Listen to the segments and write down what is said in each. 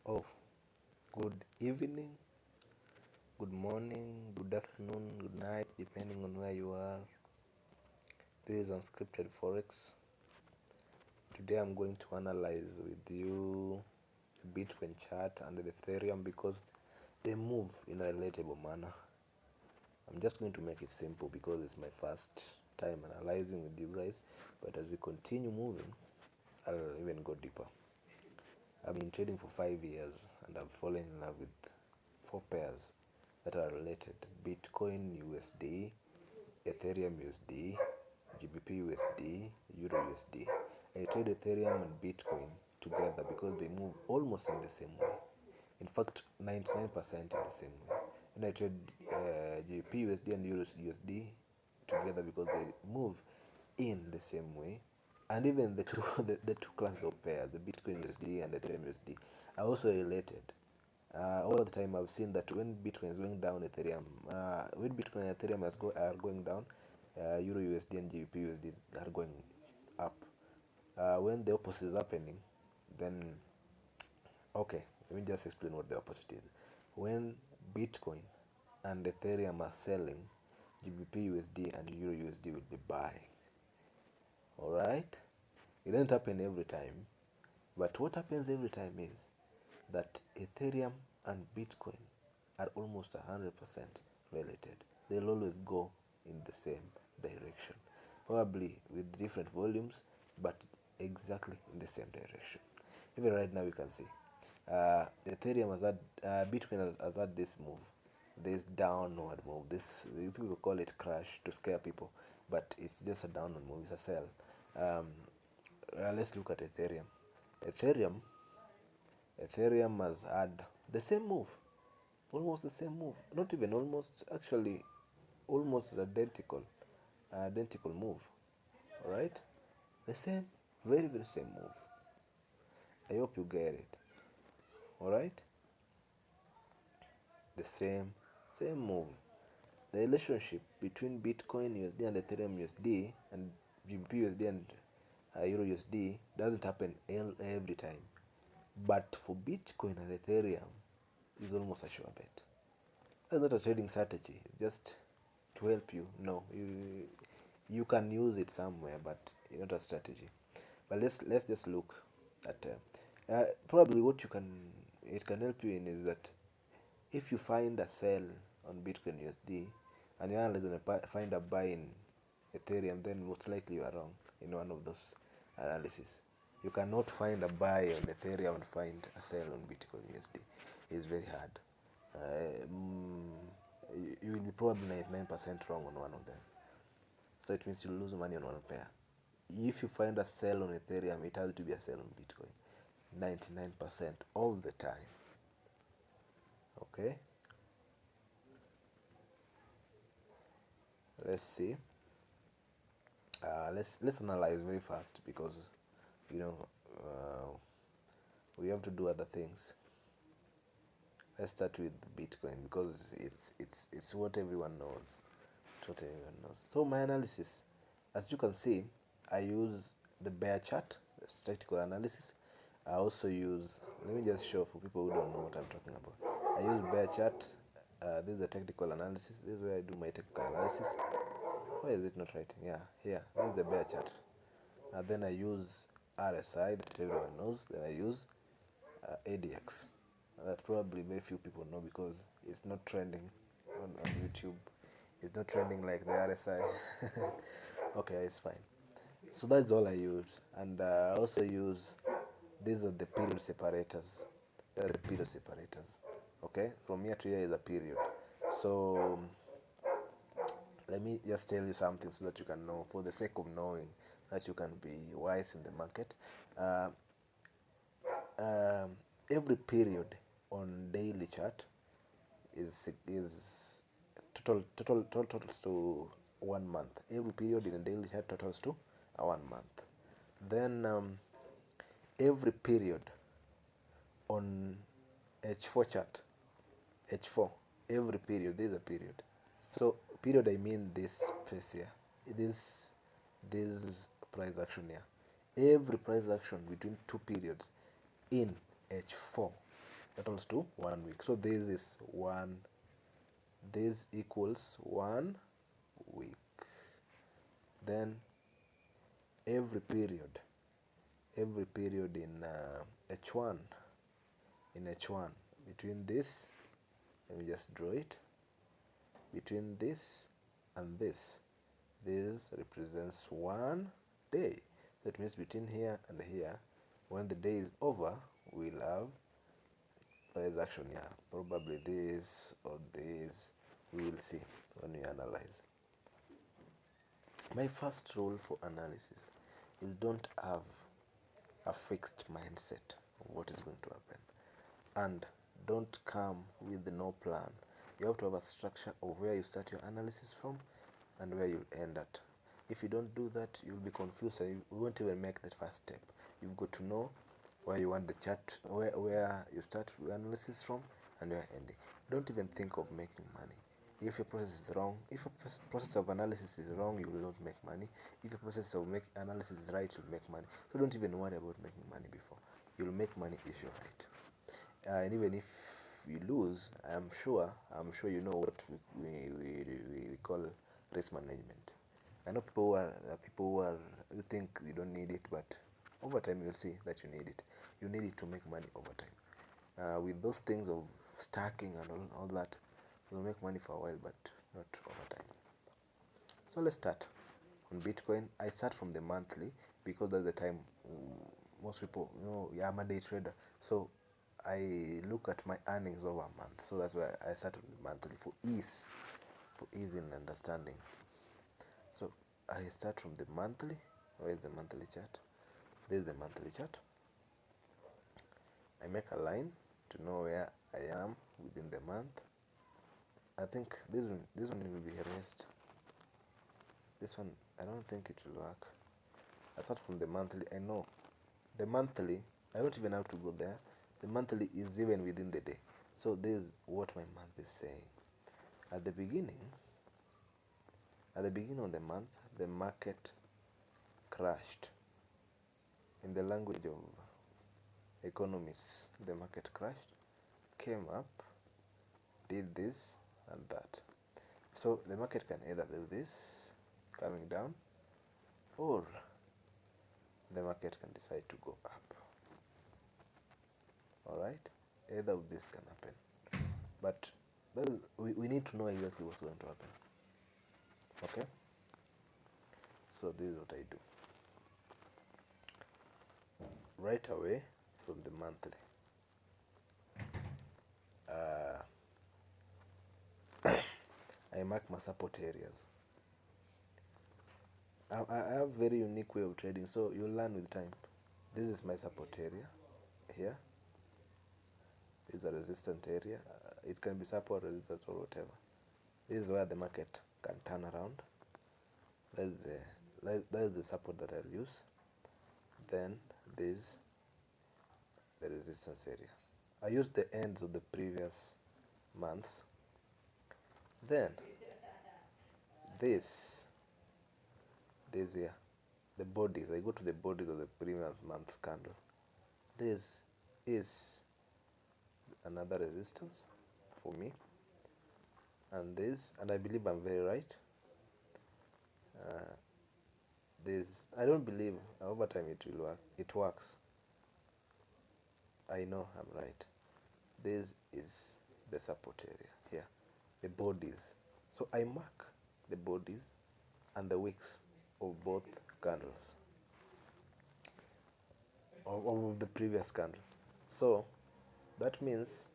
Oh, good evening, good morning, good afternoon, good night, depending on where you are. This is Unscripted Forex. Today I'm going to analyze with you the Bitcoin chart and the Ethereum because they move in a relatable manner. I'm just going to make it simple because it's my first time analyzing with you guys, but as we continue moving, I'll even go deeper. I've been trading for 5 years and I've fallen in love with 4 pairs that are related: Bitcoin USD, Ethereum USD, GBP USD, Euro USD. I trade Ethereum and Bitcoin together because they move almost in the same way. In fact, 99% in the same way. And I trade GBP USD and Euro USD together because they move in the same way. And even the two the two classes of pairs, the Bitcoin USD and Ethereum USD, are also related. All the time I've seen that when Bitcoin is going down, when Bitcoin and Ethereum are going down, Euro USD and GBP USD are going up. When the opposite is happening, then okay, let me just explain what the opposite is. When Bitcoin and Ethereum are selling, GBP USD and Euro USD will be buying. All right, it doesn't happen every time, but what happens every time is that Ethereum and Bitcoin are almost 100% related. They'll always go in the same direction, probably with different volumes, but exactly in the same direction. Even right now, you can see Ethereum has had, Bitcoin has had this move, this downward move. This, people call it crash to scare people, but it's just a downward move. It's a sell. Let's look at Ethereum. Ethereum Ethereum has had the same move, almost the same move. Not even almost, actually, almost identical move. All right, the same, very very same move. I hope you get it. All right, the same move. The relationship between Bitcoin USD and Ethereum USD and GBP USD and Euro USD doesn't happen every time, but for Bitcoin and Ethereum, is almost a sure bet. That's not a trading strategy. It's just to help you. No, you can use it somewhere, but it's not a strategy. But let's just look at probably what it can help you in is that if you find a sell on Bitcoin USD and you analyze and find a buy in Ethereum, then most likely you are wrong in one of those analysis. You cannot find a buy on Ethereum and find a sell on Bitcoin USD. It's very hard. You will be probably 99% wrong on one of them. So it means you lose money on one pair. If you find a sell on Ethereum, it has to be a sell on Bitcoin. 99% all the time. Okay? Let's see. Let's analyze very fast because you know we have to do other things. Let's start with Bitcoin because it's what everyone knows. It's what everyone knows. So my analysis, as you can see, I use the bear chart, the tactical analysis. I also use, let me just show for people who don't know what I'm talking about. I use bear chart. This is the technical analysis. This is where I do my technical analysis. Why is it not writing? Yeah, here. This is the bear chart. Then I use RSI that everyone knows. Then I use ADX. That probably very few people know because it's not trending on YouTube. It's not trending like the RSI. Okay, it's fine. So that's all I use. And I also use, these are the period separators. They're the period separators. Okay, from here to here is a period. So let me just tell you something so that you can know, for the sake of knowing, that you can be wise in the market. Every period on daily chart is totals to 1 month. Every period in a daily chart totals to 1 month. Then every period on H4 chart, H4, every period, there is a period. So period, I mean this space here, this price action here. Every price action between two periods in H4 totals to 1 week. So this equals 1 week. Then every period in H1, between this, let me just draw it, between this and this represents 1 day. That means between here and here, when the day is over, we'll have price action here. Probably this or this, we will see when we analyze. My first rule for analysis is don't have a fixed mindset of what is going to happen, and don't come with no plan. You have to have a structure of where you start your analysis from and where you'll end at. If you don't do that, you'll be confused and you won't even make the first step. You've got to know where you want the chart, where you start your analysis from and where you're ending. Don't even think of making money. If your process is wrong, if your process of analysis is wrong, you will not make money. If your process of analysis is right, you'll make money. So don't even worry about making money before. You'll make money if you're right. And even if you lose, I'm sure you know what we call risk management. I know people who think you don't need it, but over time you'll see that you need it. You need it to make money over time. With those things of stacking and all that, you'll make money for a while, but not over time. So let's start. On Bitcoin, I start from the monthly because that's the time most people, I'm a day trader. So I look at my earnings over a month. So that's why I start with the monthly for ease in understanding. So I start from the monthly. Where is the monthly chart? This is the monthly chart. I make a line to know where I am within the month. I think this one will be erased. This one, I don't think it will work. I start from the monthly. I know the monthly, I don't even have to go there. The monthly is even within the day. So this is what my month is saying. At the beginning of the month, the market crashed. In the language of economists, the market crashed, came up, did this and that. So the market can either do this, coming down, or the market can decide to go up. Alright? Either of this can happen. But we need to know exactly what's going to happen. Okay? So this is what I do. Right away from the monthly, I mark my support areas. I have a very unique way of trading, so you'll learn with time. This is my support area here. This is a resistant area. It can be support, resistance, or whatever. This is where the market can turn around. That is the support that I'll use. Then this the resistance area. I use the ends of the previous months. Then this here, the bodies. I go to the bodies of the previous month's candle. This is another resistance for me, and I believe I'm very right. I don't believe over time it will work. It works. I know I'm right. This is the support area here, the bodies. So I mark the bodies and the wicks of both candles of the previous candle. So that means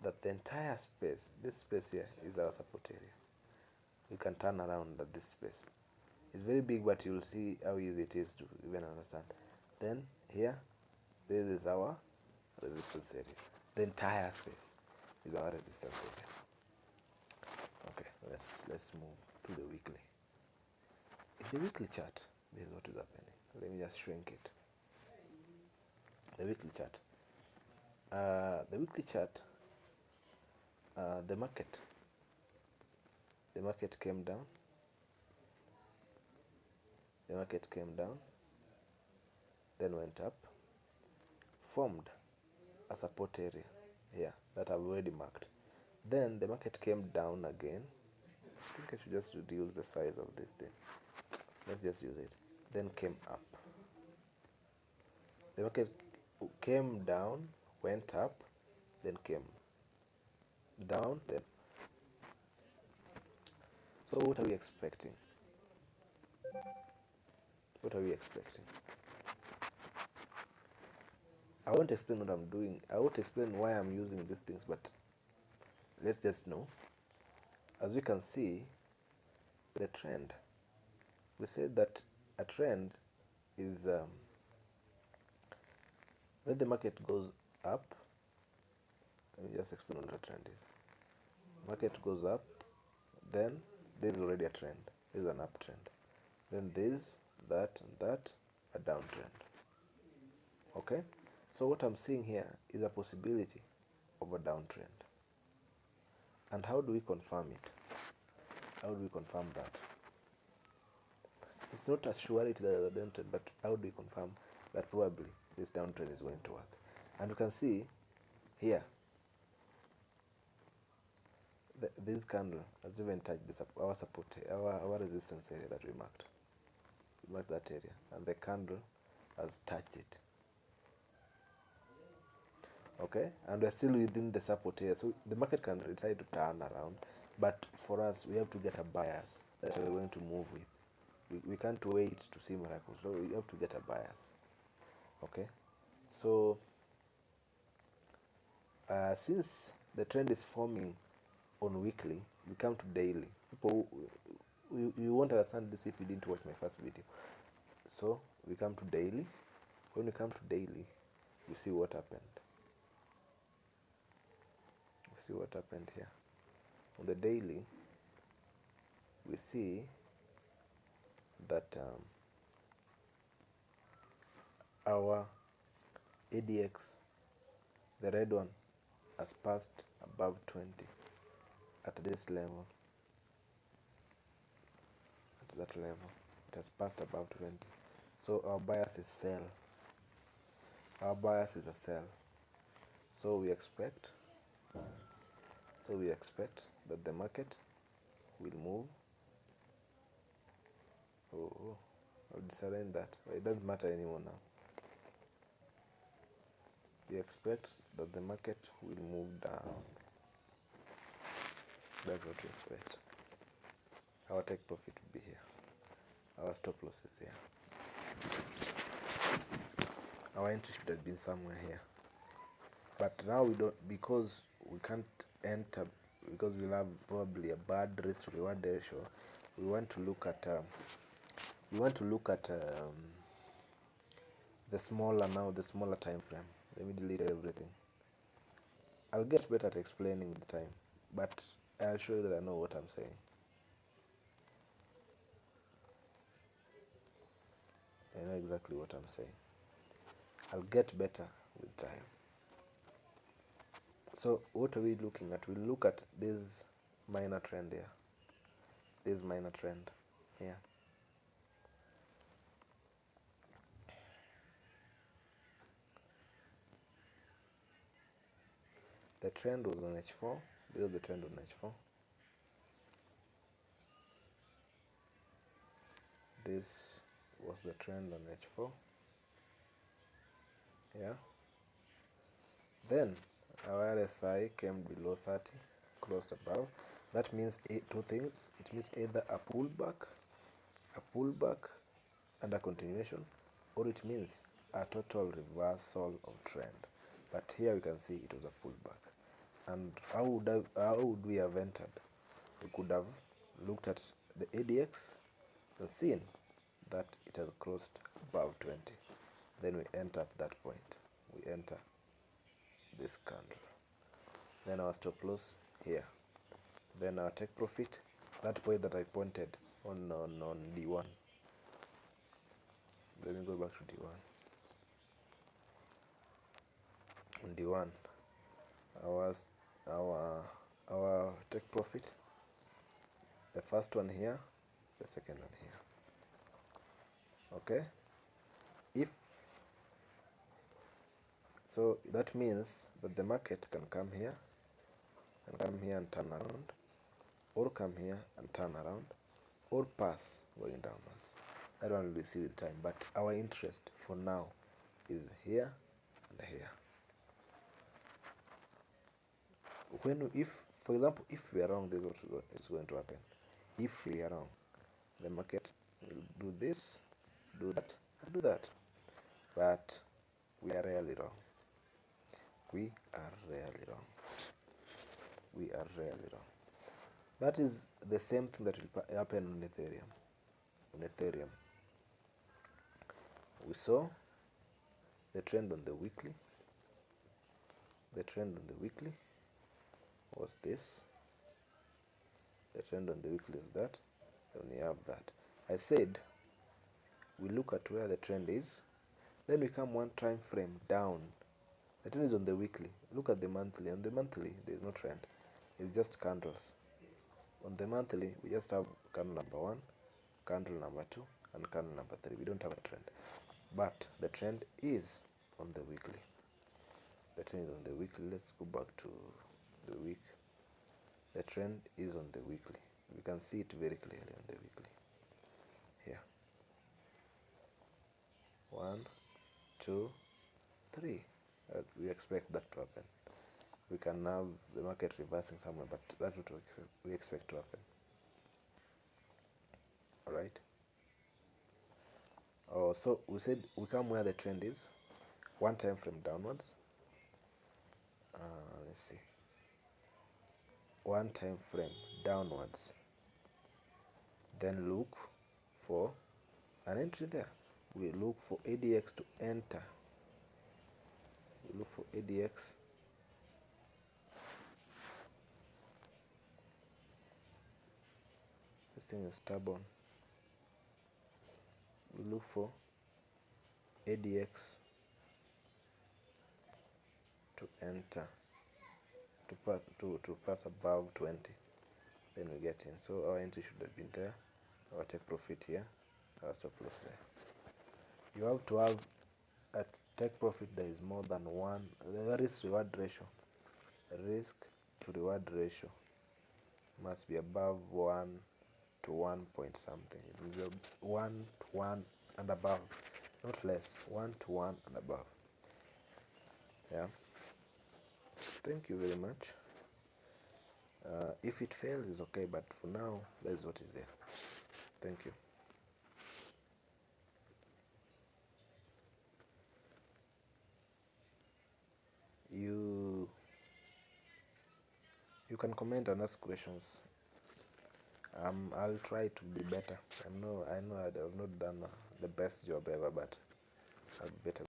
that the entire space, this space here, is our support area. You can turn around at this space. It's very big, but you'll see how easy it is to even understand. Then here, this is our resistance area. The entire space is our resistance area. Okay, let's move to the weekly. In the weekly chart, this is what is happening. Let me just shrink it. The weekly chart. The market came down. The market came down, then went up, formed a support area. here that I've already marked. Then the market came down again. I think I should just reduce the size of this thing. Let's just use it. Then came up. The market came down, went up, then came down, then. So what are we expecting? What are we expecting? I won't explain what I'm doing. I won't explain why I'm using these things, but let's just know. As you can see, the trend. We said that a trend is when the market goes up. Let me just explain what a trend is. Market goes up, then this is already a trend. This is an uptrend. Then this, that, and that, a downtrend. Okay? So what I'm seeing here is a possibility of a downtrend. And how do we confirm it? How do we confirm that? It's not a surety that it's a downtrend, but how do we confirm that probably this downtrend is going to work? And you can see here, this candle has even touched this, our support, our resistance area that we marked. We marked that area, and the candle has touched it. Okay, and we're still within the support area, so the market can decide to turn around, but for us, we have to get a bias that we're going to move with. We can't wait to see miracles, so we have to get a bias. Okay, so since the trend is forming on weekly, we come to daily. People, you won't understand this if you didn't watch my first video. So we come to daily. When we come to daily, we see what happened. We see what happened here. On the daily, we see that our ADX, the red one, has passed above 20 at this level. At that level, it has passed above 20. So our bias is sell. Our bias is a sell. So we expect that the market will move. I'll disarrange that. It doesn't matter anymore now. We expect that the market will move down. That's what we expect. Our take profit will be here. Our stop loss is here. Our entry should have been somewhere here. But now we don't, because we can't enter, because we'll have probably a bad risk to reward ratio. We want to look at the smaller time frame. Let me delete everything. I'll get better at explaining the time, but I'll show you that I know what I'm saying. I know exactly what I'm saying. I'll get better with time. So what are we looking at? We'll look at this minor trend here. This minor trend here. The trend was on H4. This is the trend on H4. This was the trend on H4. Yeah. Then our RSI came below 30, closed above. That means two things. It means either a pullback and a continuation, or it means a total reversal of trend. But here we can see it was a pullback. And how would we have entered? We could have looked at the ADX and seen that it has crossed above 20. Then we enter at that point. We enter this candle. Then our stop loss here. Then our take profit, that point that I pointed on D1. Let me go back to D1. On D1, our take profit, the first one here, the second one here. Okay, if So that means that the market can come here and turn around, or come here and turn around, or pass going downwards. I don't really see with time, but our interest for now is here and here. If, for example, if we are wrong, this is what is going to happen. If we are wrong, the market will do this, do that, and do that. But we are rarely wrong. We are rarely wrong. We are rarely wrong. That is the same thing that will happen on Ethereum. On Ethereum, we saw the trend on the weekly. The trend on the weekly was this. The trend on the weekly is that. Then we have that. I said we look at where the trend is, then we come one time frame down. The trend is on the weekly. Look at the monthly. On the monthly, there is no trend. It's just candles. On the monthly, we just have candle number 1, candle number 2, and candle number 3. We don't have a trend. But the trend is on the weekly. The trend is on the weekly. Let's go back to the week. The trend is on the weekly. We can see it very clearly on the weekly. Here. 1, 2, 3. We expect that to happen. We can have the market reversing somewhere, but that's what we expect to happen. Alright? So we said we come where the trend is, one time frame downwards. Let's see. One time frame downwards. Then look for an entry there. We look for ADX to enter. We look for ADX. This thing is stubborn. We look for ADX to enter, to pass above 20. Then we get in. So our entry should have been there. Our take profit here. Our stop loss there. You have to have a take profit that is more than 1. The risk reward ratio. Risk to reward ratio must be above 1 to 1 point something. It will be 1 to 1 and above, not less. 1 to 1 and above. Yeah. Thank you very much. If it fails, it's okay, but for now, that is what is there. Thank you. You can comment and ask questions. I'll try to be better. I know I have not done the best job ever, but I'll be better.